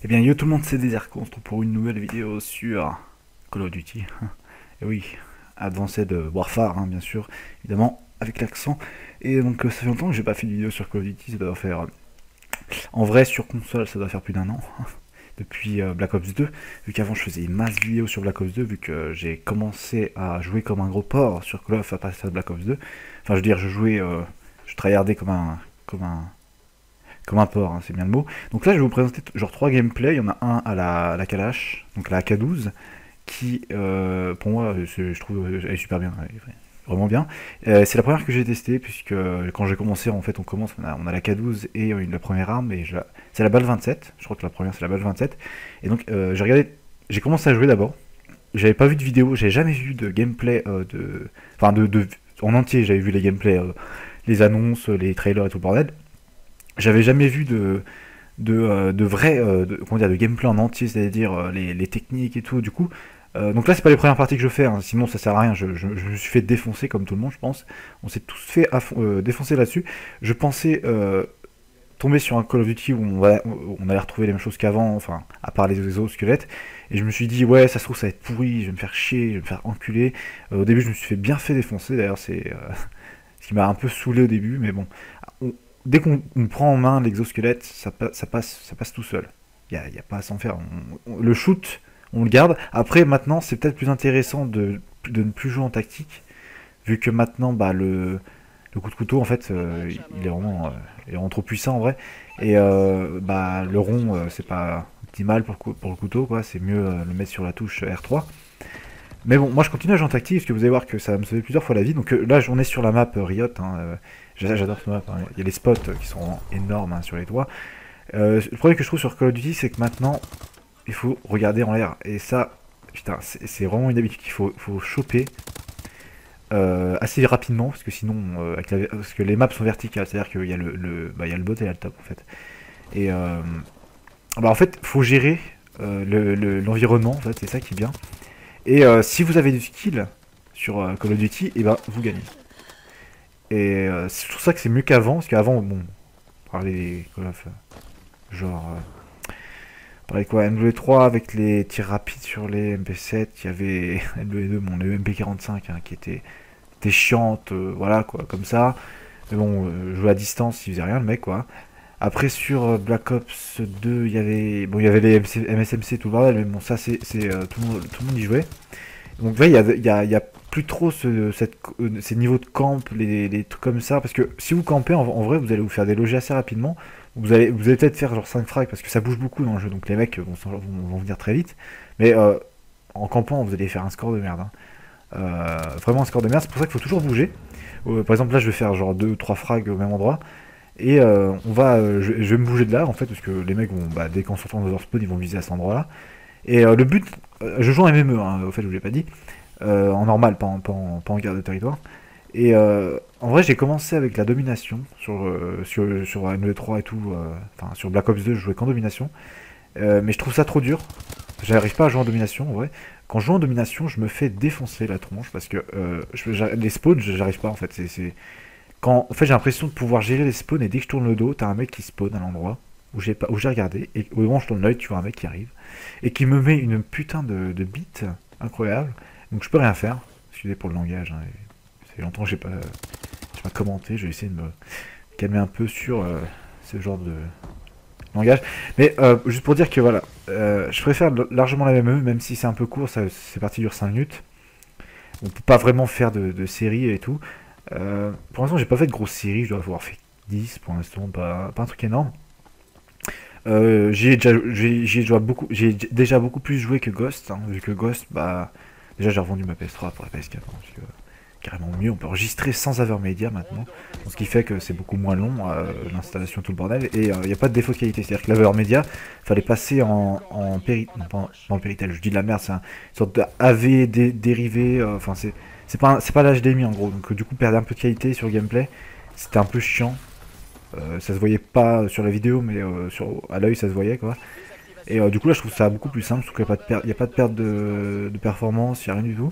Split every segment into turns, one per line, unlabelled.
Eh bien yo tout le monde, c'est Deserco, on se retrouve pour une nouvelle vidéo sur Call of Duty. Et oui, Advanced Warfare, bien sûr, évidemment, avec l'accent. Et donc ça fait longtemps que j'ai pas fait de vidéo sur Call of Duty, ça doit faire... en vrai, sur console, ça doit faire plus d'un an, depuis Black Ops 2, vu qu'avant je faisais une masse de vidéos sur Black Ops 2, vu que j'ai commencé à jouer comme un gros porc sur Call of à passer à Black Ops 2. Enfin, je veux dire, je jouais... je tryhardais comme un porc, c'est bien le mot. Donc là, je vais vous présenter genre trois gameplays. Il y en a un à la Kalash, donc la AK-12, qui, pour moi, je trouve, elle est super bien, elle est vraiment bien. C'est la première que j'ai testée, puisque quand j'ai commencé, en fait, on a la K12 et la première arme, et c'est la balle 27. Je crois que la première, c'est la balle 27. Et donc, j'ai commencé à jouer d'abord. J'avais pas vu de vidéo, j'avais jamais vu de gameplay enfin, en entier, j'avais vu les gameplays, les annonces, les trailers et tout le bordel. J'avais jamais vu de vrai comment dire, de gameplay en entier, c'est-à-dire les techniques et tout. Du coup, donc là, c'est pas les premières parties que je fais, sinon ça sert à rien. Je me suis fait défoncer comme tout le monde, je pense. On s'est tous fait défoncer là-dessus. Je pensais tomber sur un Call of Duty où on allait retrouver les mêmes choses qu'avant, enfin, à part les exosquelettes. Et je me suis dit, ouais, ça se trouve, ça va être pourri, je vais me faire chier, je vais me faire enculer. Au début, je me suis fait bien fait défoncer, d'ailleurs, c'est ce qui m'a un peu saoulé au début, mais bon. On- Dès qu'on prend en main l'exosquelette, ça passe tout seul. Y a pas à s'en faire. Le shoot, on le garde. Après, maintenant, c'est peut-être plus intéressant de ne plus jouer en tactique, vu que maintenant, bah, le coup de couteau, en fait, il est vraiment trop puissant en vrai. Et bah, le rond, c'est pas optimal pour le couteau, quoi. C'est mieux le mettre sur la touche R3. Mais bon, moi je continue à jouer en tactique, parce que vous allez voir que ça va me sauver plusieurs fois la vie. Donc là, on est sur la map Riot. J'adore cette map. Il y a les spots qui sont énormes sur les toits. Le problème que je trouve sur Call of Duty, c'est que maintenant, il faut regarder en l'air. Et ça, putain, c'est vraiment une habitude faut choper assez rapidement, parce que sinon, parce que les maps sont verticales, c'est-à-dire qu'il y a bah, il y a le bot et il y a le top en fait. Et bah, en fait, faut gérer l'environnement, en fait, c'est ça qui est bien. Et si vous avez du skill sur Call of Duty, et ben vous gagnez. Et c'est pour ça que c'est mieux qu'avant, parce qu'avant, bon, parler des Call of, genre, parlait quoi, MW3 avec les tirs rapides sur les MP7, il y avait MW2, bon, le MP45 qui était chiante, voilà quoi, comme ça. Mais bon, jouer à distance, il faisait rien le mec quoi. Après sur Black Ops 2, il y avait les MSMC tout le bordel, mais bon ça tout le monde y jouait. Donc là il y a plus trop ces niveaux de camp, les trucs comme ça, parce que si vous campez en vrai vous allez vous faire déloger assez rapidement. Vous allez peut-être faire genre 5 frags parce que ça bouge beaucoup dans le jeu, donc les mecs vont venir très vite. Mais en campant vous allez faire un score de merde. Vraiment un score de merde, c'est pour ça qu'il faut toujours bouger. Par exemple là je vais faire genre 2 3 frags au même endroit. Et je vais me bouger de là en fait, parce que les mecs vont, bah, dès qu'en sortant de leur spawn, ils vont viser à cet endroit-là. Et le but, je joue en MME, au fait, je vous l'ai pas dit, en normal, pas en guerre de territoire. Et en vrai, j'ai commencé avec la domination sur ME3 et tout, enfin sur Black Ops 2, je jouais qu'en domination. Mais je trouve ça trop dur. J'arrive pas à jouer en domination, en vrai. Quand je joue en domination, je me fais défoncer la tronche parce que les spawns, j'arrive pas en fait. En fait, j'ai l'impression de pouvoir gérer les spawns et dès que je tourne le dos, t'as un mec qui spawn à l'endroit où j'ai regardé et au moment où je tourne l'œil, tu vois un mec qui arrive et qui me met une putain de beat incroyable. Donc je peux rien faire. Excusez pour le langage. Ça fait longtemps que j'ai pas commenté. Je vais essayer de me calmer un peu sur ce genre de langage. Mais juste pour dire que voilà, je préfère largement la MME, même si c'est un peu court. C'est parti dure 5 minutes. On peut pas vraiment faire de série et tout. Pour l'instant, j'ai pas fait de grosses séries, je dois avoir fait 10 pour l'instant, pas un truc énorme. J'ai déjà beaucoup plus joué que Ghost, vu que Ghost, bah, déjà j'ai revendu ma PS3 pour la PS4, parce que carrément mieux, on peut enregistrer sans Avermedia maintenant, donc ce qui fait que c'est beaucoup moins long, l'installation, tout le bordel, et il n'y a pas de défaut de qualité, c'est-à-dire que l'Avermedia, fallait passer en non, pas en Péritel, je dis de la merde, c'est une sorte d'AV dérivé, enfin c'est pas l'HDMI en gros, donc du coup perdre un peu de qualité sur le gameplay, c'était un peu chiant. Ça se voyait pas sur la vidéo, mais à l'œil ça se voyait quoi. Et du coup là je trouve ça beaucoup plus simple, je trouve qu'il n'y a pas de perte de performance, il n'y a rien du tout.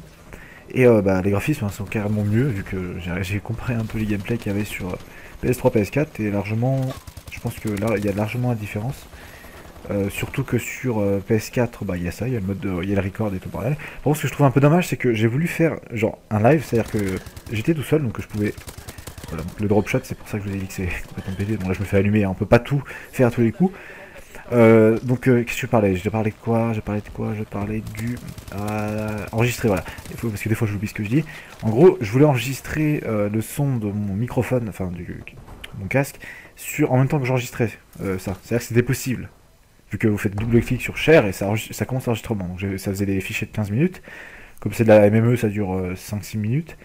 Et bah, les graphismes sont carrément mieux, vu que j'ai comparé un peu les gameplays qu'il y avait sur PS3, PS4, et largement, je pense que là il y a largement la différence. Surtout que sur PS4, bah il y a ça, il y a le mode il y a le record et tout bordel. Par contre, ce que je trouve un peu dommage, c'est que j'ai voulu faire genre un live, c'est-à-dire que j'étais tout seul, donc je pouvais. Voilà, donc le drop shot, c'est pour ça que je vous ai dit que c'est complètement pété. Bon là, je me fais allumer, hein, on peut pas tout faire à tous les coups. Qu'est-ce que je parlais? Je parlais de quoi? Je parlais de quoi? Je parlais du enregistrer, voilà. Parce que des fois, j'oublie ce que je dis. En gros, je voulais enregistrer le son de mon microphone, enfin mon casque, en même temps que j'enregistrais ça. C'est-à-dire que c'était possible vu que vous faites double clic sur share et ça commence l'enregistrement. Donc ça faisait des fichiers de 15 minutes. Comme c'est de la MME, ça dure 5-6 minutes,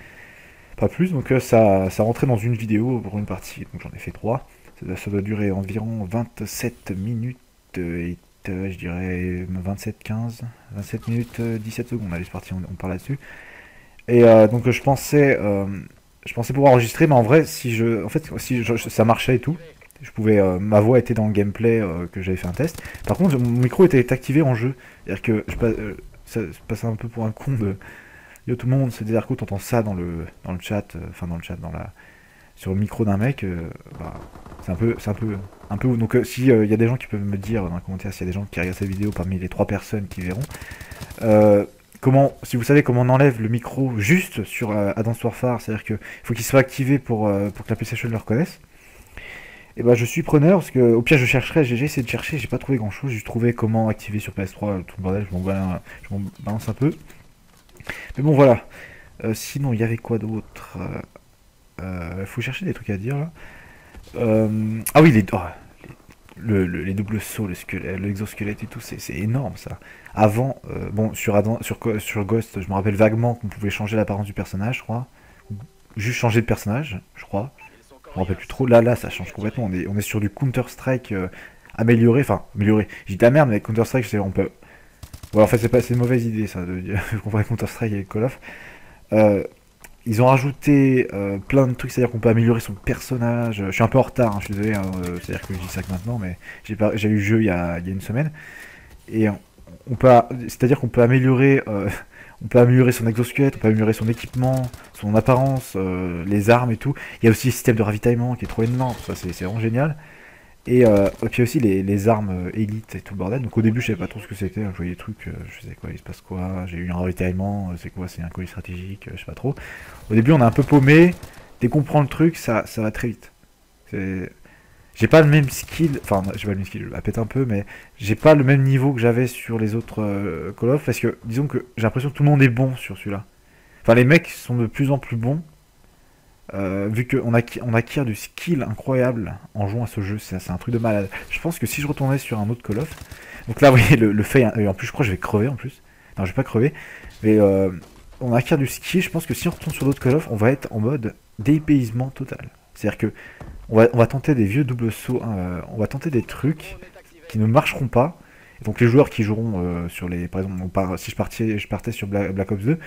pas plus. Donc ça rentrait dans une vidéo pour une partie. Donc j'en ai fait 3. Ça doit durer environ 27 minutes et je dirais 27 minutes 17 secondes. Allez, c'est parti, on parle là-dessus. Et donc je pensais pouvoir enregistrer, mais en vrai, si ça marchait et tout, je pouvais, ma voix était dans le gameplay que j'avais fait un test. Par contre, mon micro était activé en jeu. C'est-à-dire que ça se passait un peu pour un con de yo tout le monde, c'est-à-dire que t'entends ça dans le chat, enfin dans le chat, sur le micro d'un mec, bah, un peu. Donc si il y a des gens qui peuvent me dire dans les commentaires, s'il y a des gens qui regardent cette vidéo parmi les 3 personnes qui verront, euh, si vous savez comment on enlève le micro juste sur Advanced Warfare, c'est-à-dire qu'il faut qu'il soit activé pour que la PlayStation le reconnaisse. Et bah je suis preneur parce que au pire je chercherai, j'ai essayé de chercher, j'ai pas trouvé grand chose, j'ai trouvé comment activer sur PS3 tout le bordel, je m'en balance un peu. Mais bon voilà. Sinon il y avait quoi d'autre? Faut chercher des trucs à dire là. Ah oui les doubles sauts, l'exosquelette et tout, c'est énorme ça. Avant, bon sur Ghost, je me rappelle vaguement qu'on pouvait changer l'apparence du personnage, je crois. Juste changer de personnage, je crois. Je me rappelle plus trop. Là, ça change complètement. On est sur du Counter-Strike amélioré. Enfin, amélioré. J'ai dit de la merde, mais Counter-Strike, on peut. Ouais, en fait, c'est une mauvaise idée, ça, de comparer Counter-Strike avec Call of. Euh, Ils ont rajouté plein de trucs, c'est-à-dire qu'on peut améliorer son personnage. Je suis un peu en retard, hein, je suis désolé. Hein, c'est-à-dire que je dis ça que maintenant, mais j'ai eu le jeu il y a une semaine. Et c'est-à-dire qu'on peut améliorer. On peut améliorer son exosquelette, on peut améliorer son équipement, son apparence, les armes et tout. Il y a aussi le système de ravitaillement qui est trop énorme, ça c'est vraiment génial. Et puis aussi les armes élites et tout le bordel. Donc au début je savais pas trop ce que c'était, hein, je voyais des trucs, je faisais quoi, il se passe quoi, j'ai eu un ravitaillement, c'est quoi, c'est un colis stratégique, je sais pas trop. Au début on est un peu paumé, dès qu'on prend le truc ça va très vite. C'est- J'ai pas le même skill, enfin j'ai pas le même skill, je la pète un peu, mais j'ai pas le même niveau que j'avais sur les autres Call of, parce que disons que j'ai l'impression que tout le monde est bon sur celui-là. Enfin les mecs sont de plus en plus bons, vu on acquiert du skill incroyable en jouant à ce jeu, c'est un truc de malade. Je pense que si je retournais sur un autre Call of, donc là vous voyez le fait, hein, et en plus je crois que je vais crever en plus, non je vais pas crever, mais on acquiert du skill, je pense que si on retourne sur d'autres Call of, on va être en mode dépaysement total. C'est-à-dire que on va tenter des vieux double sauts, hein, on va tenter des trucs qui ne marcheront pas. Et donc les joueurs qui joueront sur les, par exemple, si je partais sur Black Ops 2,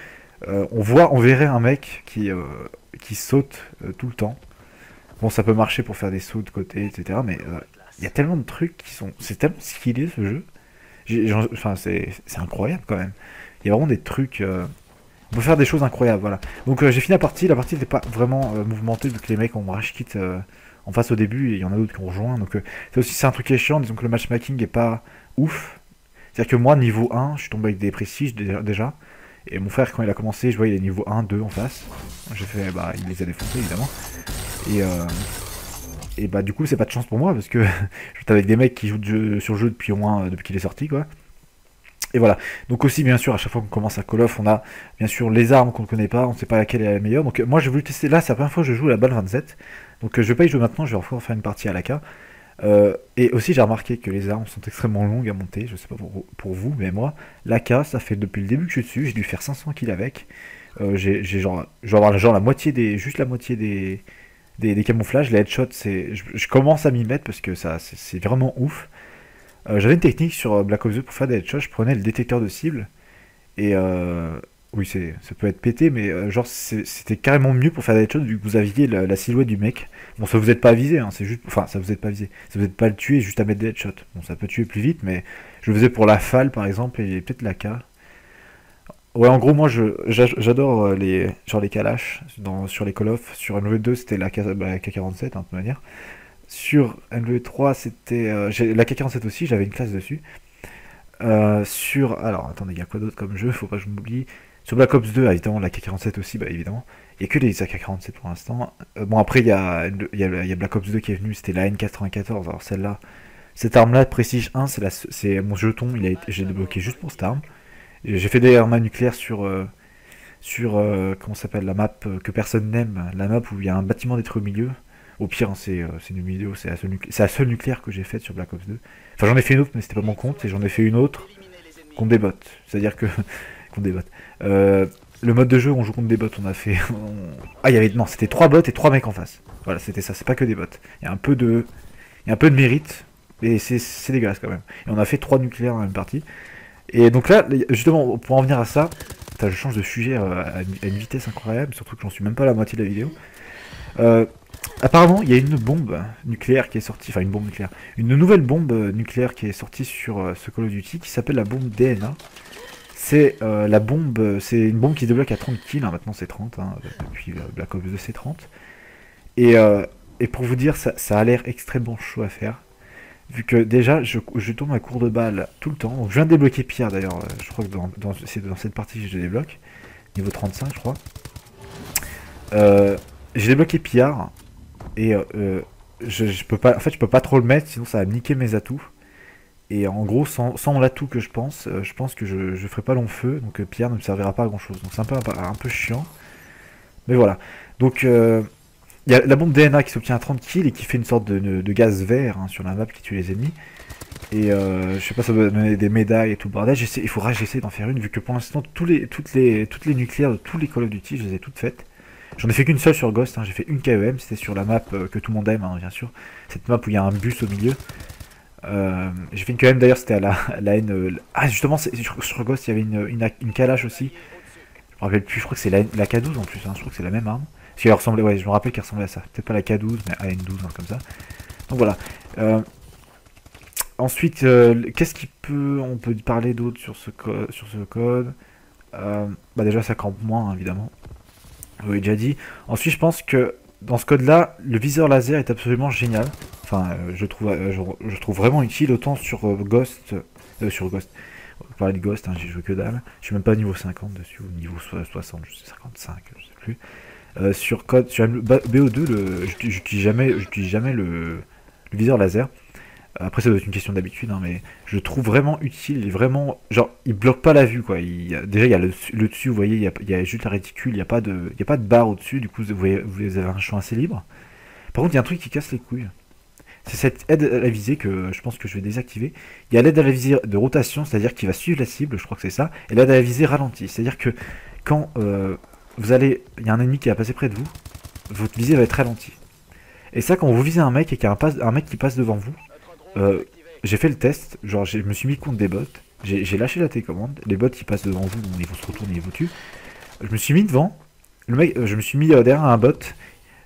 on verrait un mec qui saute tout le temps. Bon, ça peut marcher pour faire des sauts de côté, etc. Mais il y a tellement de trucs c'est tellement skillé ce jeu. Enfin, c'est incroyable quand même. Il y a vraiment des trucs. On peut faire des choses incroyables, voilà. Donc j'ai fini la partie. La partie n'était pas vraiment mouvementée vu que les mecs ont rush kit en face au début et il y en a d'autres qui ont rejoint. Donc c'est un truc qui est chiant. Disons que le matchmaking est pas ouf. C'est-à-dire que moi, niveau 1, je suis tombé avec des prestiges déjà. Et mon frère, quand il a commencé, je vois, il est niveau 1, 2 en face. J'ai fait, bah, il les a défoncés évidemment. Et, euh, et bah, du coup, c'est pas de chance pour moi parce que j'étais avec des mecs qui jouent sur le jeu depuis au moins depuis qu'il est sorti, quoi. Et voilà. Donc aussi, bien sûr, à chaque fois qu'on commence à Call of, on a bien sûr les armes qu'on ne connaît pas, on ne sait pas laquelle est la meilleure. Donc moi, j'ai voulu tester. Là, c'est la première fois que je joue à la balle 27. Donc je vais pas y jouer maintenant, je vais refaire faire une partie à l'AK. Et aussi, j'ai remarqué que les armes sont extrêmement longues à monter. Je sais pas pour vous, mais moi, l'AK, ça fait depuis le début que je suis dessus. J'ai dû faire 500 kills avec. J'ai genre, je vais avoir genre juste la moitié des camouflages. Les headshots, je commence à m'y mettre parce que c'est vraiment ouf. J'avais une technique sur Black Ops 2 pour faire des headshots. Je prenais le détecteur de cible et oui, ça peut être pété, mais genre c'était carrément mieux pour faire des headshots vu que vous aviez la silhouette du mec. Bon, ça vous aide pas à viser, hein, c'est juste, enfin, ça vous aide pas à viser, ça vous aide pas à le tuer, juste à mettre des headshots. Bon, ça peut tuer plus vite, mais je le faisais pour la FAL par exemple et peut-être la K. Ouais, en gros, moi, j'adore genre les Kalash sur les Call of. Sur Unreal 2, c'était la K47, hein, de toute manière. Sur MW3, c'était la K47 aussi, j'avais une classe dessus. Alors, attendez, il y a quoi d'autre comme jeu? Faut pas que je m'oublie. Sur Black Ops 2, évidemment, la K47 aussi, bah évidemment. Il n'y a que les AK-47 pour l'instant. Bon, après, il y a Black Ops 2 qui est venu, c'était la N94. Alors, celle-là, cette arme-là, Prestige 1, c'est mon jeton, j'ai débloqué juste pour cette arme. J'ai fait des armes nucléaires sur comment ça s'appelle, la map que personne n'aime, la map où il y a un bâtiment détruit au milieu. Au pire, hein, c'est une vidéo, c'est la seule nucléaire que j'ai faite sur Black Ops 2. Enfin, j'en ai fait une autre, mais c'était pas mon compte, et j'en ai fait une autre contre des bots. C'est-à-dire que contre des bots. Le mode de jeu, on joue contre des bots. Ah, il y avait non, c'était 3 bots et 3 mecs en face. Voilà, c'était ça. C'est pas que des bots. Il y a un peu de, il y a un peu de mérite, et c'est dégueulasse quand même. Et on a fait 3 nucléaires dans la même partie. Et donc là, justement, pour en venir à ça, je change de sujet à une vitesse incroyable, surtout que j'en suis même pas à la moitié de la vidéo. Euh, Apparemment, il y a une bombe nucléaire qui est sortie, enfin une bombe nucléaire, une nouvelle bombe nucléaire qui est sortie sur ce Call of Duty qui s'appelle la bombe DNA. C'est une bombe qui se débloque à 30 kills, hein, maintenant c'est 30, hein, depuis Black Ops 2 c'est 30. Et, euh, et pour vous dire, ça a l'air extrêmement chaud à faire. Vu que déjà, je tourne à court de balle tout le temps. Donc, je viens de débloquer Pierre d'ailleurs, je crois que c'est dans cette partie que je débloque. Niveau 35 je crois. J'ai débloqué Pierre. Et je peux pas, en fait, je peux pas trop le mettre, sinon ça va me niquer mes atouts. Et en gros, sans l'atout que je pense que je ferai pas long feu, donc Pierre ne me servira pas à grand chose. Donc c'est un peu chiant. Mais voilà. Donc il y a la bombe DNA qui s'obtient à 30 kills et qui fait une sorte de gaz vert, hein, sur la map qui tue les ennemis. Et je sais pas, ça doit donner des médailles et tout le bordel. Il faudra que j'essaie d'en faire une, vu que pour l'instant, toutes les nucléaires de tous les Call of Duty, je les ai toutes faites. J'en ai fait qu'une seule sur Ghost, hein. J'ai fait une KEM, c'était sur la map que tout le monde aime, hein, bien sûr. Cette map où il y a un bus au milieu. J'ai fait une KEM d'ailleurs, c'était à la N. Ah, justement, sur Ghost, il y avait une Kalash aussi. Je me rappelle plus, je crois que c'est la K12 en plus, hein. Je crois que c'est la même arme. Parce qu'elle ressemblait, ouais, je me rappelle qu'elle ressemblait à ça. Peut-être pas la K12, mais AN12, hein, comme ça. Donc voilà. Ensuite, on peut parler d'autre sur ce code. Bah déjà, ça campe moins, hein, évidemment. Oui, déjà dit. Ensuite, je pense que dans ce code-là, le viseur laser est absolument génial. Enfin, je trouve vraiment utile, autant sur Ghost. Sur Ghost. On va parler de Ghost, hein, j'ai joué que dalle. Je suis même pas niveau 50 dessus, ou niveau 60, je sais 55, je sais plus. Sur BO2, j'utilise jamais le viseur laser. Après, ça doit être une question d'habitude, hein, mais je le trouve vraiment utile. Il est vraiment. Genre, il bloque pas la vue, quoi. Déjà, il y a le dessus, vous voyez, il y a juste la réticule, il y a pas de barre au-dessus, du coup, vous avez un champ assez libre. Par contre, il y a un truc qui casse les couilles. C'est cette aide à la visée que je pense que je vais désactiver. Il y a l'aide à la visée de rotation, c'est-à-dire qu'il va suivre la cible, je crois que c'est ça, et l'aide à la visée ralentie. C'est-à-dire que quand il y a un ennemi qui va passer près de vous, votre visée va être ralentie. Et ça, quand vous visez un mec et qu'il y a un mec qui passe devant vous, euh, j'ai fait le test, genre je me suis mis contre des bots, j'ai lâché la télécommande, les bots qui passent devant vous, bon, ils vont se retourner, ils vous tuent. Je me suis mis devant, le mec, je me suis mis derrière un bot,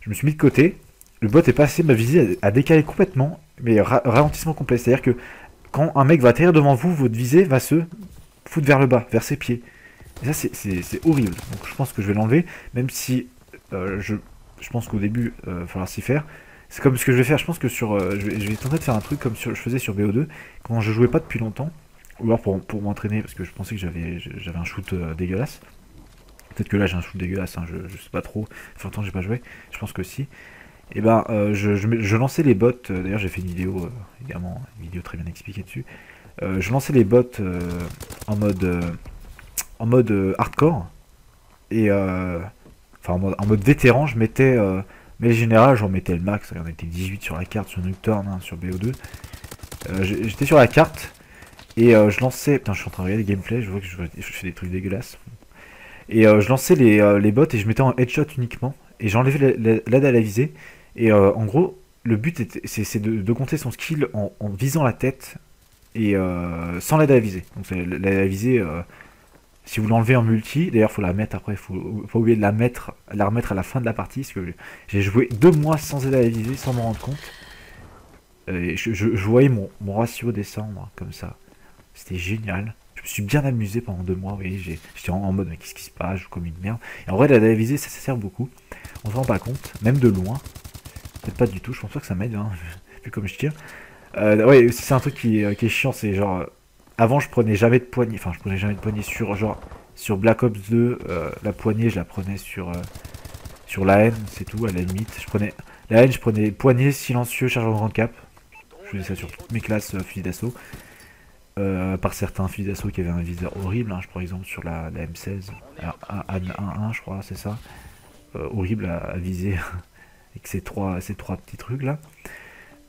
je me suis mis de côté, le bot est passé, ma visée a décalé complètement, mais ralentissement complet, c'est-à-dire que quand un mec va atterrir devant vous, votre visée va se foutre vers le bas, vers ses pieds. Et ça c'est horrible, donc je pense que je vais l'enlever, même si je pense qu'au début, il va falloir s'y faire. C'est comme ce que je vais faire, je pense que je vais tenter de faire un truc comme je faisais sur BO2, quand je jouais pas depuis longtemps, ou alors pour m'entraîner, parce que je pensais que j'avais un shoot dégueulasse. Peut-être que là j'ai un shoot dégueulasse, hein, je sais pas trop, ça fait longtemps que j'ai pas joué, je pense que si. Et ben je lançais les bots, d'ailleurs j'ai fait une vidéo, également, une vidéo très bien expliquée dessus. Je lançais les bots en mode hardcore, et enfin en mode vétéran, je mettais. Mais le général, j'en mettais le max, on était 18 sur la carte, sur Nocturne, hein, sur BO2. J'étais sur la carte, et je lançais... Putain, je suis en train de regarder les gameplays, je vois que je fais des trucs dégueulasses. Et je lançais les bots, et je mettais en headshot uniquement, et j'enlevais l'aide à la visée. Et en gros, le but, c'est de compter son skill en visant la tête, et sans l'aide à la visée. Donc l'aide à la visée... si vous l'enlevez en multi, d'ailleurs faut la mettre après, faut pas oublier de la remettre à la fin de la partie, parce que j'ai joué 2 mois sans aider à la visée, sans m'en rendre compte. Et je voyais mon ratio descendre comme ça. C'était génial. Je me suis bien amusé pendant 2 mois, vous voyez, j'étais en mode mais qu'est-ce qui se passe, je joue comme une merde. Et en vrai la visée ça sert beaucoup. On se rend pas compte, même de loin. Peut-être pas du tout, je pense pas que ça m'aide, hein, vu comme je tire. Ouais, aussi c'est un truc qui est chiant, c'est genre... avant je prenais jamais de poignée, enfin je prenais jamais de poignée sur genre... Sur Black Ops 2, la poignée je la prenais sur la haine, c'est tout, à la limite. Je prenais... La haine je prenais poignée, silencieux, chargeur grand cap. Je faisais ça sur toutes mes classes fusil d'assaut. Par certains fusils d'assaut qui avaient un viseur horrible, hein, je prends exemple sur la M16, A1 je crois, c'est ça. Horrible à viser avec ces trois petits trucs là.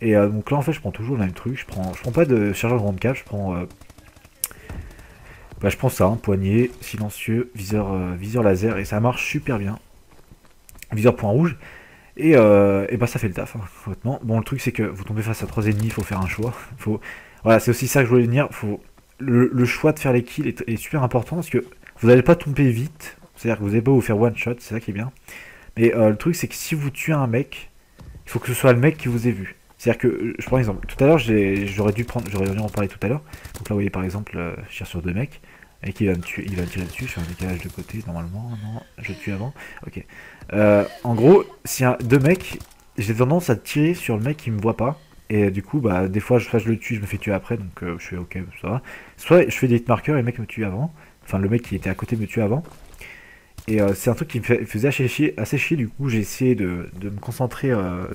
Et donc là en fait je prends toujours le même truc, je prends pas de chargeur grande cap, je prends ça, hein, poignet, silencieux, viseur laser, et ça marche super bien. Viseur point rouge, et bah ça fait le taf, hein, honnêtement. Bon le truc c'est que vous tombez face à 3 ennemis, il faut faire un choix. Voilà, c'est aussi ça que je voulais dire, le choix de faire les kills est super important, parce que vous n'allez pas tomber vite, c'est-à-dire que vous n'allez pas vous faire one shot, c'est ça qui est bien. Mais le truc c'est que si vous tuez un mec, il faut que ce soit le mec qui vous ait vu. C'est-à-dire que, je prends exemple, tout à l'heure, j'aurais dû en parler tout à l'heure. Donc là, vous voyez par exemple, je tire sur 2 mecs, et qui va me tuer, il va me tirer dessus, je fais un décalage de côté, normalement, non, je tue avant, ok. En gros, s'il y a 2 mecs, j'ai tendance à tirer sur le mec qui me voit pas, et du coup, bah, des fois, je le tue, je me fais tuer après, donc je fais ok, ça va. Soit je fais des hit markers et le mec me tue avant, enfin, le mec qui était à côté me tue avant, et c'est un truc qui faisait assez chier, du coup j'ai essayé de me concentrer un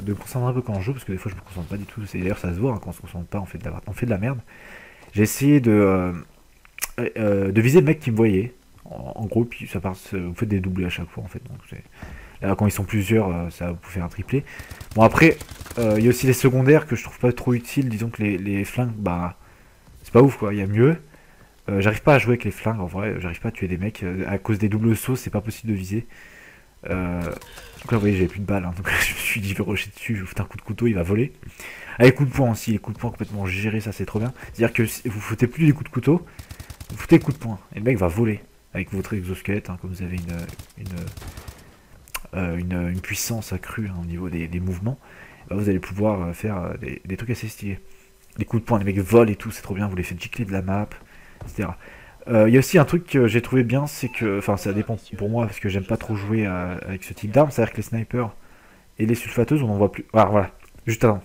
peu quand je joue, parce que des fois je me concentre pas du tout, d'ailleurs ça se voit, hein, quand on se concentre pas on fait de la merde. J'ai essayé de viser le mec qui me voyait, en gros, puis ça part, vous faites des doublés à chaque fois en fait, donc là quand ils sont plusieurs, ça vous faire un triplé. Bon après, il y a aussi les secondaires que je trouve pas trop utiles, disons que les flingues, bah c'est pas ouf quoi, il y a mieux. J'arrive pas à jouer avec les flingues en vrai, j'arrive pas à tuer des mecs à cause des doubles sauts, c'est pas possible de viser. Donc là vous voyez j'avais plus de balles, hein, donc je me suis dit je vais rusher dessus, je vais vous foutre un coup de couteau, il va voler. Ah les coups de poing aussi, les coups de poing complètement gérés, ça c'est trop bien. C'est-à-dire que si vous foutez plus les coups de couteau, vous foutez les coups de poing, et le mec va voler avec votre exosquelette, hein, comme vous avez une puissance accrue, hein, au niveau des mouvements, bah, vous allez pouvoir faire des trucs assez stylés. Les coups de poing, les mecs volent et tout, c'est trop bien, vous les faites gicler de la map, etc. Il y a aussi un truc que j'ai trouvé bien, c'est que, enfin ça dépend pour moi, parce que j'aime pas trop jouer avec ce type d'arme, c'est-à-dire que les snipers et les sulfateuses, on en voit plus. Alors voilà, juste avant,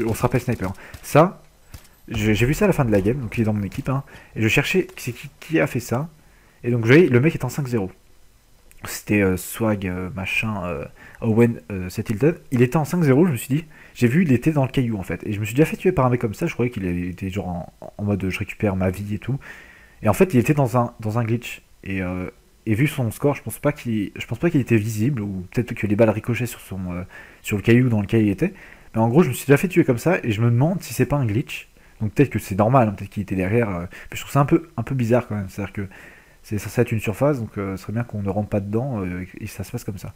on se rappelle sniper. Ça, j'ai vu ça à la fin de la game, donc il est dans mon équipe, hein, et je cherchais c'est qui a fait ça, et donc je voyais, le mec est en 5-0. C'était Swag, machin, Owen, Settleton. Il était en 5-0, je me suis dit, j'ai vu, il était dans le caillou en fait, et je me suis déjà fait tuer par un mec comme ça, je croyais qu'il était genre en mode je récupère ma vie et tout. Et en fait, il était dans un glitch. Et vu son score, je pense pas qu'il était visible, ou peut-être que les balles ricochaient sur le caillou dans lequel il était. Mais en gros, je me suis déjà fait tuer comme ça, et je me demande si c'est pas un glitch. Donc peut-être que c'est normal, hein, peut-être qu'il était derrière. Mais je trouve ça un peu bizarre quand même. C'est-à-dire que c'est censé être une surface, donc ce serait bien qu'on ne rentre pas dedans, et ça se passe comme ça.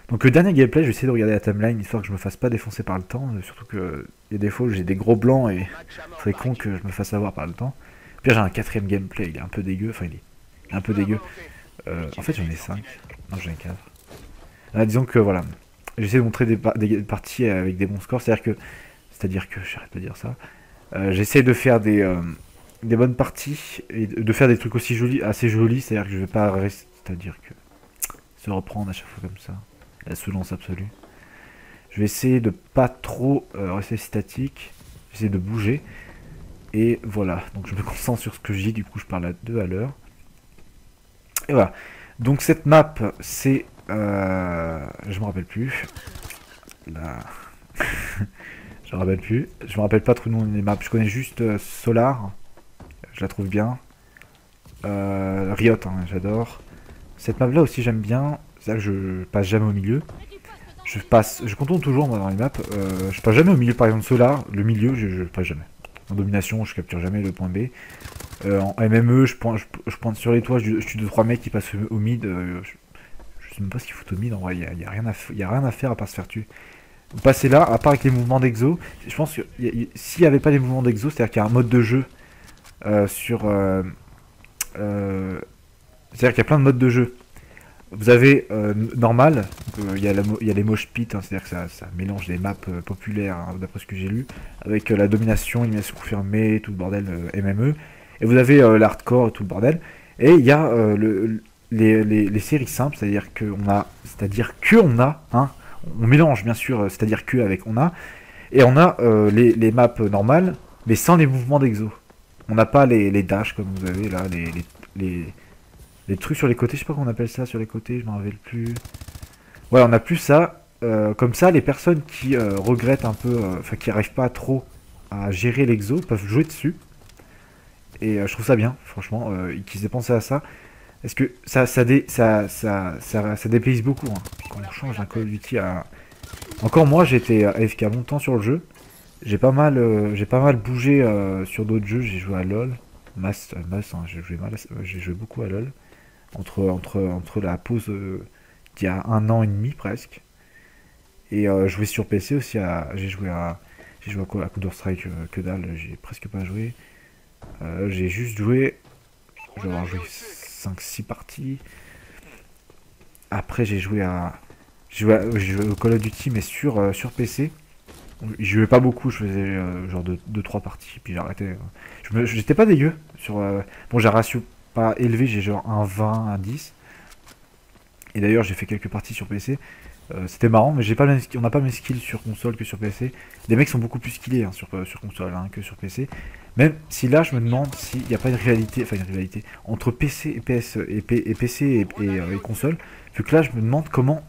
Donc le dernier gameplay, je vais essayer de regarder la timeline, histoire que je me fasse pas défoncer par le temps. Surtout que il y a des fois où j'ai des gros blancs, et ce serait con que je me fasse avoir par le temps. Puis j'ai un 4ème gameplay, il est un peu dégueu, enfin il est un peu dégueu. En fait j'en ai 5, non j'en ai 4. Disons que voilà, j'essaie de montrer des parties avec des bons scores, c'est-à-dire que, j'arrête de dire ça, j'essaie de faire des bonnes parties, et de faire des trucs aussi jolis, assez jolis, c'est-à-dire que je vais pas rester, c'est-à-dire que se reprendre à chaque fois comme ça, la soulance absolue. Je vais essayer de pas trop rester statique, j'essaie de bouger. Et voilà, donc je me concentre sur ce que je dis, du coup je parle à 2 à l'heure. Et voilà, donc cette map, c'est... je me rappelle plus. Là... je me rappelle plus. Je me rappelle pas trop le nom des maps, je connais juste Solar, je la trouve bien. Riot, hein, j'adore. Cette map là aussi j'aime bien, c'est là que je passe jamais au milieu. Je contourne toujours moi dans les maps, je passe jamais au milieu, par exemple Solar, le milieu je passe jamais. En domination, je capture jamais le point B. En MME, je pointe sur les toits, je tue 2-3 mecs qui passent au mid. Je sais même pas ce qu'ils foutent au mid, en vrai, il n'y a rien à faire à part se faire tuer. Vous passez là, à part avec les mouvements d'exo, je pense que s'il n'y avait pas les mouvements d'exo, c'est-à-dire qu'il y a un mode de jeu c'est-à-dire qu'il y a plein de modes de jeu. Vous avez normal, il y a les mosh pit, hein, c'est-à-dire que ça mélange les maps populaires, hein, d'après ce que j'ai lu, avec la domination, élimination confirmée, tout le bordel MME. Et vous avez l'hardcore et tout le bordel. Et il y a les séries simples, c'est-à-dire qu'on a, hein, On mélange bien sûr, c'est-à-dire que avec on a, et on a les maps normales, mais sans les mouvements d'exo. On n'a pas les dash comme vous avez là, les, les trucs sur les côtés, je sais pas comment on appelle ça sur les côtés, je m'en rappelle plus. Ouais, on a plus ça. Comme ça, les personnes qui regrettent un peu, enfin qui arrivent pas trop à gérer l'exo peuvent jouer dessus. Et je trouve ça bien, franchement, qu'ils aient pensé à ça. Parce que ça dépayse beaucoup, hein. Quand on change d'un Call of Duty à... Encore moi, j'étais AFK longtemps sur le jeu. J'ai pas mal bougé sur d'autres jeux. J'ai joué à LoL. Mass, hein, j'ai joué beaucoup à LoL. Entre la pause d'il y a un an et demi presque. Et jouer sur PC aussi. J'ai joué à quoi? À Counter-Strike, que dalle. J'ai presque pas joué. J'ai juste joué. Je vais avoir joué 5-6 parties. Après, j'ai joué au Call of Duty, mais sur PC. Je jouais pas beaucoup, je faisais genre 2-3 parties, puis j'arrêtais. J'étais pas dégueu. Bon, j'ai un ratio pas élevé, j'ai genre un 20, un 10. Et d'ailleurs, j'ai fait quelques parties sur PC. C'était marrant, mais on n'a pas mes skills sur console que sur PC. Les mecs sont beaucoup plus skillés hein, sur console hein, que sur PC. Même si là, je me demande s'il n'y a pas une rivalité entre PC et PS et PC et console. Vu que là, je me demande comment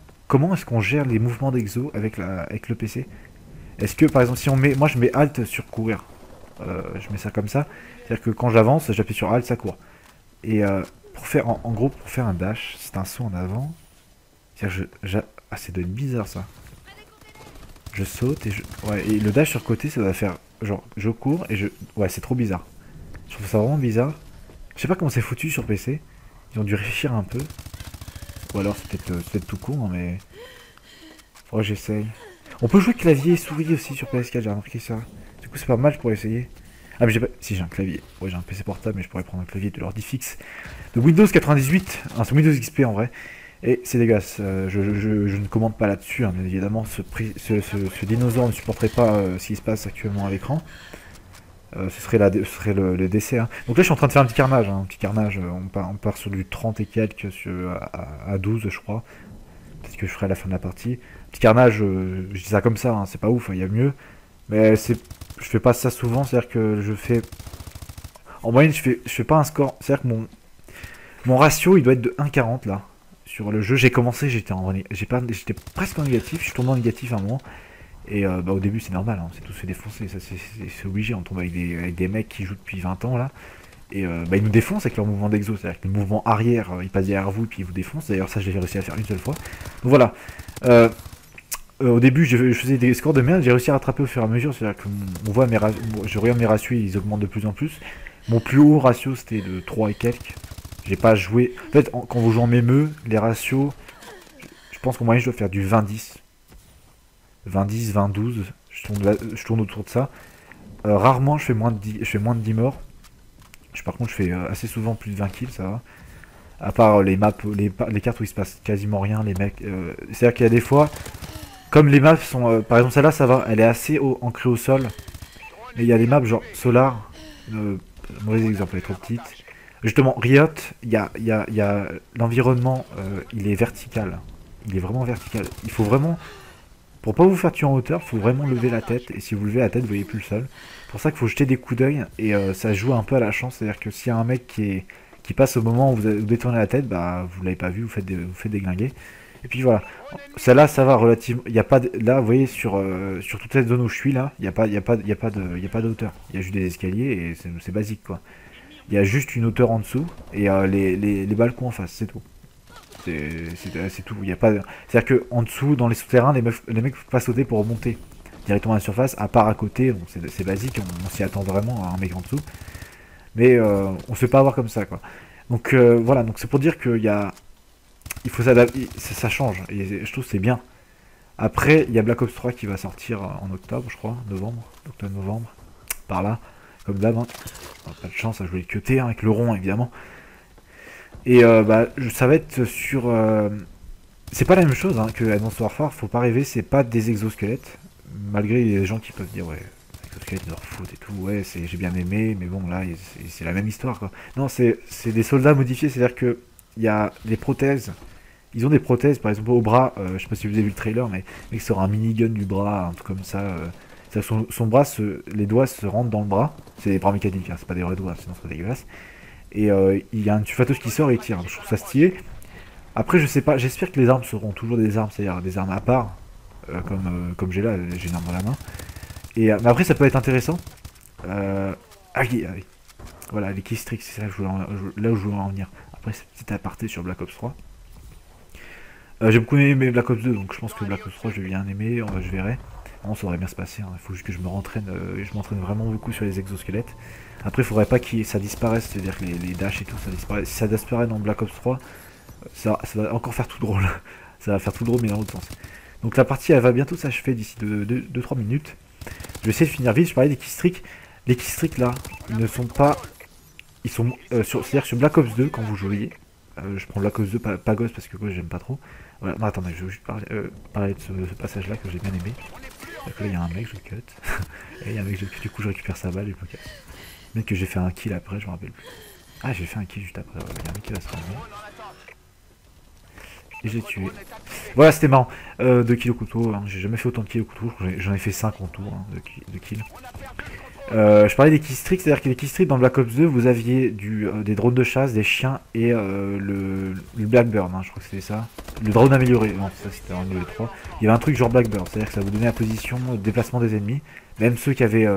est-ce qu'on gère les mouvements d'exo avec le PC. Est-ce que par exemple, si on met, moi je mets Alt sur courir, je mets ça comme ça, c'est-à-dire que quand j'avance, j'appuie sur Alt, ça court. Et pour faire, en gros, pour faire un dash, c'est un saut en avant. C'est-à-dire ah, ça doit être bizarre ça. Je saute ouais, et le dash sur côté, ça va faire genre je cours et ouais, c'est trop bizarre. Je trouve ça vraiment bizarre. Je sais pas comment c'est foutu sur PC. Ils ont dû réfléchir un peu. Ou alors c'est peut-être tout con, hein, mais faudrait que j'essaye. On peut jouer clavier et souris aussi sur PS4, j'ai remarqué ça. Du coup, c'est pas mal pour essayer. Ah, mais j'ai pas. Si, j'ai un clavier. Ouais, j'ai un PC portable, mais je pourrais prendre un clavier de l'ordi fixe. De Windows 98. Ah, c'est Windows XP en vrai. Et c'est dégueulasse. Je ne commande pas là-dessus, hein, bien évidemment. Ce dinosaure ne supporterait pas ce qui se passe actuellement à l'écran. Ce serait le décès. Hein. Donc là, je suis en train de faire un petit carnage. Hein, un petit carnage. On part sur du 30 et quelques à 12, je crois. Peut-être que je ferai à la fin de la partie. Petit carnage, je dis ça comme ça, hein, c'est pas ouf, il y a mieux. Mais je fais pas ça souvent, c'est-à-dire que je fais... En moyenne, je fais pas un score. C'est-à-dire que mon ratio, il doit être de 1,40 là. Sur le jeu, j'ai commencé, j'étais presque en négatif, je suis tombé en négatif à un moment. Et bah, au début, c'est normal, hein, c'est tout se fait défoncer, ça c'est obligé, on tombe avec des mecs qui jouent depuis 20 ans là. Et bah, ils nous défoncent avec leur mouvement d'exo, c'est-à-dire que le mouvement arrière, ils passent derrière vous et puis ils vous défoncent. D'ailleurs, ça, j'ai réussi à faire une seule fois. Donc voilà. Euh, au début, je faisais des scores de merde, j'ai réussi à rattraper au fur et à mesure. C'est-à-dire que on voit je regarde mes ratios, ils augmentent de plus en plus. Mon plus haut ratio, c'était de 3 et quelques. J'ai pas joué. En fait, quand vous jouez en mémeux, les ratios, je pense qu'en moyenne, je dois faire du 20-10. 20-10, 20-12. Je tourne autour de ça. Rarement, je fais moins de 10 morts. Par contre, je fais assez souvent plus de 20 kills, ça va. À part les maps, les cartes où il se passe quasiment rien, les mecs. C'est-à-dire qu'il y a des fois, comme les maps sont. Par exemple, celle-là, ça va, elle est assez ancrée au sol. Mais il y a des maps genre Solar. Mauvais exemple, elle est trop petite. Justement, Riot, il y a l'environnement, il est vertical. Il est vraiment vertical. Il faut vraiment. Pour pas vous faire tuer en hauteur, il faut vraiment lever la tête. Et si vous levez la tête, vous voyez plus le sol. C'est pour ça qu'il faut jeter des coups d'œil. Et ça joue un peu à la chance. C'est-à-dire que s'il y a un mec qui passe au moment où vous détournez la tête, bah vous l'avez pas vu, vous faites déglinguer. Et puis voilà. Celle-là, ça va relativement. Il y a pas là, vous voyez, sur toute cette zone où je suis là, il y a pas de hauteur. Il y a juste des escaliers et c'est basique quoi. Il y a juste une hauteur en dessous et les balcons en face, c'est tout. C'est tout. Il y a pas. C'est-à-dire que en dessous, dans les souterrains, les mecs peuvent pas sauter pour remonter directement à la surface, à part à côté. Bon, c'est basique, on s'y attend vraiment à un mec en dessous. Mais on se fait pas avoir comme ça quoi. Donc voilà, donc c'est pour dire il faut s'adapter, ça change et je trouve que c'est bien. Après, il y a Black Ops 3 qui va sortir en octobre, je crois, octobre-novembre, par là, comme d'hab. Hein. Pas de chance à jouer le QT hein, avec le rond évidemment. Et bah, ça va être sur. C'est pas la même chose hein, que Advanced Warfare, faut pas rêver, c'est pas des exosquelettes. Malgré les gens qui peuvent dire, ouais, exosquelettes, ils leur foutent et tout, ouais, j'ai bien aimé, mais bon, là, c'est la même histoire quoi. Non, c'est des soldats modifiés, c'est-à-dire que il y a les prothèses Ils ont des prothèses, par exemple au bras, je sais pas si vous avez vu le trailer, mais il sort un minigun du bras, un truc comme ça. Son bras, les doigts se rentrent dans le bras. C'est des bras mécaniques, hein, c'est pas des vrais doigts, sinon c'est dégueulasse. Et il y a un tufatos qui sort et il tire. Je trouve ça stylé. Après, je sais pas, j'espère que les armes seront toujours des armes, c'est-à-dire des armes à part, comme j'ai là, j'ai une arme dans la main. Et mais après, ça peut être intéressant. Ah oui, ah oui. Voilà, les keystricks, c'est là, là où je voulais en venir. Après, c'est petit aparté sur Black Ops 3. J'ai beaucoup aimé Black Ops 2, donc je pense que Black Ops 3, je vais bien aimer, je verrai. Bon, ça aurait bien se passer, hein. Il faut juste que je me rentraîne, je m'entraîne vraiment beaucoup sur les exosquelettes. Après, il faudrait pas que ça disparaisse, c'est-à-dire que les dashs et tout, ça disparaît. Si ça disparaît dans Black Ops 3, ça va encore faire tout drôle. Ça va faire tout drôle, mais dans l'autre sens. Donc la partie, elle va bientôt s'achever d'ici 2-3 minutes. Je vais essayer de finir vite. Je parlais des keystricks. Les keystricks, là, ils ne sont pas... Ils sont... c'est-à-dire sur Black Ops 2, quand vous jouiez... je prends Black Ops 2, pas Ghost, parce que Ghost, j'aime pas trop. Voilà. Non, attendez, je vais juste parler de ce passage-là que j'ai bien aimé. Donc là, il y a un mec, je le cut. Et il y a un mec, du coup, je récupère sa balle et je me casse. Même que j'ai fait un kill après, je me rappelle plus. Ah, j'ai fait un kill juste après. Il y a un mec qui va se ramener. Et je l'ai tué. Voilà, c'était marrant. 2 kills au couteau, hein. J'ai jamais fait autant de kills au couteau. J'en ai fait 5 en tout, hein, de kills. Je parlais des keystricks, c'est-à-dire que les keystricks dans Black Ops 2, vous aviez des drones de chasse, des chiens et le Blackburn, hein, je crois que c'était ça. Le drone amélioré, non, ça c'était en niveau 3. Il y avait un truc genre Blackburn, c'est-à-dire que ça vous donnait la position de déplacement des ennemis. Même ceux qui avaient...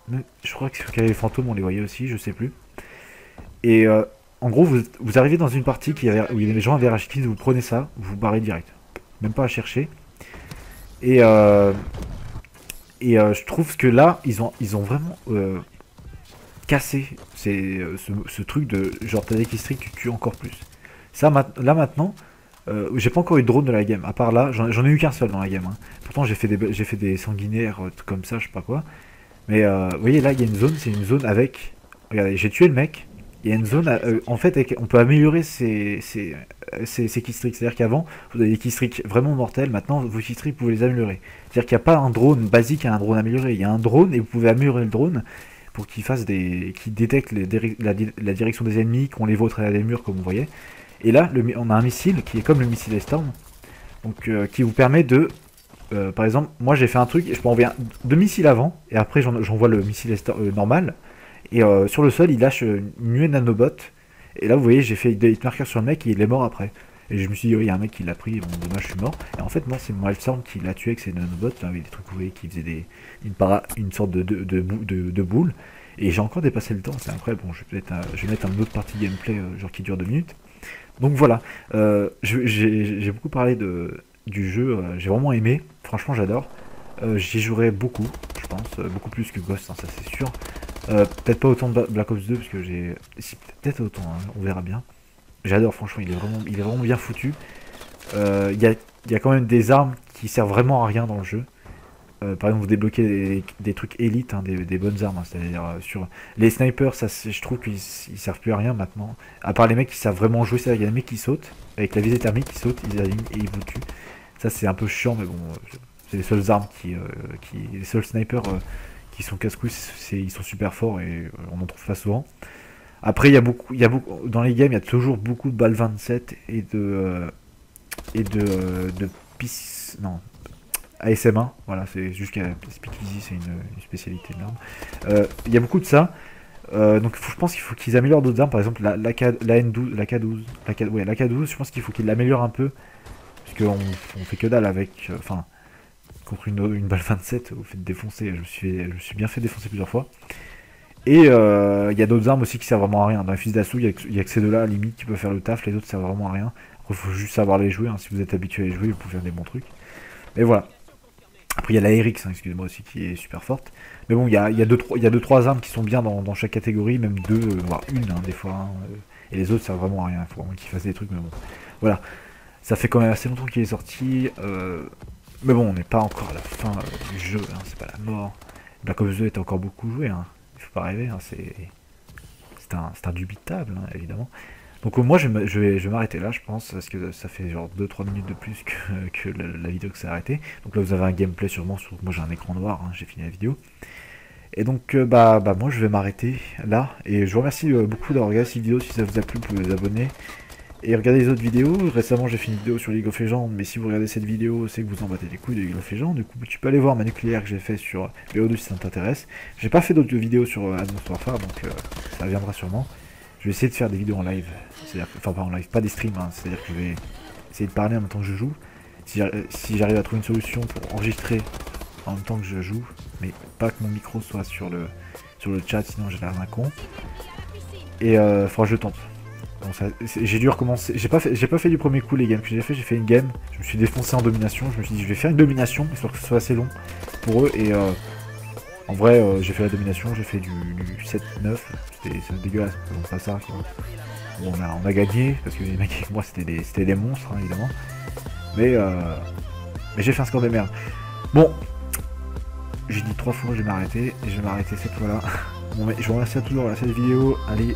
je crois que ceux qui avaient les fantômes, on les voyait aussi, je sais plus. Et en gros, vous arrivez dans une partie où il y a des gens avec HK, vous prenez ça, vous vous barrez direct. Même pas à chercher. Et je trouve que là, ils ont vraiment cassé ce truc de genre t'as des keystricks, tu tues encore plus. Ça, là maintenant, j'ai pas encore eu de drone de la game. À part là, j'en ai eu qu'un seul dans la game, hein. Pourtant, j'ai fait des sanguinaires comme ça, je sais pas quoi. Mais vous voyez, là, il y a une zone, c'est une zone avec... Regardez, j'ai tué le mec. Il y a une zone, en fait, on peut améliorer ces keystricks. C'est-à-dire qu'avant, vous avez des keystricks vraiment mortels. Maintenant, vos keystricks, vous pouvez les améliorer. C'est-à-dire qu'il n'y a pas un drone basique et un drone amélioré. Il y a un drone et vous pouvez améliorer le drone pour qu'il détecte la direction des ennemis, qu'on les voit au travers des murs, comme vous voyez. Et là, on a un missile qui est comme le missile Storm, donc qui vous permet de... par exemple, moi j'ai fait un truc, je peux envoyer 2 missiles avant, et après j'envoie le missile normal. Et sur le sol, il lâche une nuée de nanobots. Et là, vous voyez, j'ai fait des hitmarkers sur le mec et il est mort après. Et je me suis dit, oui, il y a un mec qui l'a pris, bon, dommage, je suis mort. Et en fait, non, c'est mon Storm qui l'a tué avec ses nanobots, là, avec des trucs, vous voyez, qui faisaient une sorte de boule. Et j'ai encore dépassé le temps, c'est incroyable. Bon, je vais mettre une autre partie gameplay, genre qui dure 2 minutes. Donc voilà, j'ai beaucoup parlé du jeu, j'ai vraiment aimé, franchement, j'adore. J'y jouerai beaucoup, je pense, beaucoup plus que Ghost, hein, ça c'est sûr. Peut-être pas autant de Black Ops 2 parce que si, peut-être autant, hein, on verra bien. J'adore, franchement, il est vraiment bien foutu. Il y a quand même des armes qui servent vraiment à rien dans le jeu. Par exemple, vous débloquez des trucs élites, hein, des bonnes armes, hein, c'est-à-dire sur les snipers, je trouve qu'ils servent plus à rien maintenant. À part les mecs qui savent vraiment jouer, c'est-à-dire il y a des mecs qui sautent, avec la visée thermique, qui sautent, ils alignent et ils vous tuent. Ça c'est un peu chiant, mais bon, c'est les seules armes les seuls snipers qui sont casse-couilles, ils sont super forts et on en trouve pas souvent. Après, dans les games, il y a toujours beaucoup de balles 27 et de non, ASM1, voilà, c'est juste qu'à Speakeasy, c'est une spécialité de l'arme. Il y a beaucoup de ça. Donc je pense qu'il faut qu'ils améliorent d'autres armes, par exemple la N12, la K12, ouais, la K12, je pense qu'il faut qu'ils l'améliorent un peu, parce qu'on fait que dalle avec, enfin, contre une balle 27, vous faites défoncer, je me suis bien fait défoncer plusieurs fois. Et il y a d'autres armes aussi qui servent vraiment à rien. Dans les fusils d'assaut, il y a que ces deux-là, limite, qui peuvent faire le taf, les autres servent vraiment à rien. Après, il faut juste savoir les jouer, hein. Si vous êtes habitué à les jouer, vous pouvez faire des bons trucs. Et voilà. Après, il y a la RX, hein, excusez-moi aussi, qui est super forte. Mais bon, il y a 2-3 armes qui sont bien dans chaque catégorie, même 2, voire une, hein, des fois. Hein. Et les autres servent vraiment à rien, il faut vraiment qu'ils fassent des trucs, mais bon. Voilà. Ça fait quand même assez longtemps qu'il est sorti. Mais bon, on n'est pas encore à la fin du jeu, hein, c'est pas la mort. Black Ops 2 est encore beaucoup joué, hein. Il faut pas rêver, hein, c'est indubitable, hein, évidemment. Donc moi je vais m'arrêter là, je pense, parce que ça fait genre 2-3 minutes de plus que la vidéo que ça a arrêté. Donc là vous avez un gameplay sûrement, surtout que moi j'ai un écran noir, hein, j'ai fini la vidéo. Et donc bah moi je vais m'arrêter là, et je vous remercie beaucoup d'avoir regardé cette vidéo. Si ça vous a plu, vous pouvez vous abonner. Et regardez les autres vidéos. Récemment, j'ai fait une vidéo sur League of Legends, mais si vous regardez cette vidéo, c'est que vous en battez les couilles de League of Legends. Du coup, tu peux aller voir ma nucléaire que j'ai fait sur BO2 si ça t'intéresse. J'ai pas fait d'autres vidéos sur Advanced Warfare, donc ça viendra sûrement. Je vais essayer de faire des vidéos en live. Enfin, pas en live, pas des streams, hein. C'est-à-dire que je vais essayer de parler en même temps que je joue. Si j'arrive à trouver une solution pour enregistrer en même temps que je joue, mais pas que mon micro soit sur le chat, sinon j'ai l'air d'un con. Et faudra que je tente. Bon, j'ai dû recommencer. J'ai pas fait du premier coup les games que j'ai fait une game. Je me suis défoncé en domination. Je me suis dit je vais faire une domination histoire que ce soit assez long pour eux. Et en vrai, j'ai fait la domination. J'ai fait du 7-9. C'était dégueulasse. Donc pas ça. Bon, on a gagné parce que les mecs avec moi c'était des monstres hein, évidemment. Mais j'ai fait un score de merde. Bon, j'ai dit 3 fois, je vais m'arrêter et je vais m'arrêter cette fois-là. Bon, mais je vous remercie à toujours à cette vidéo. Allez.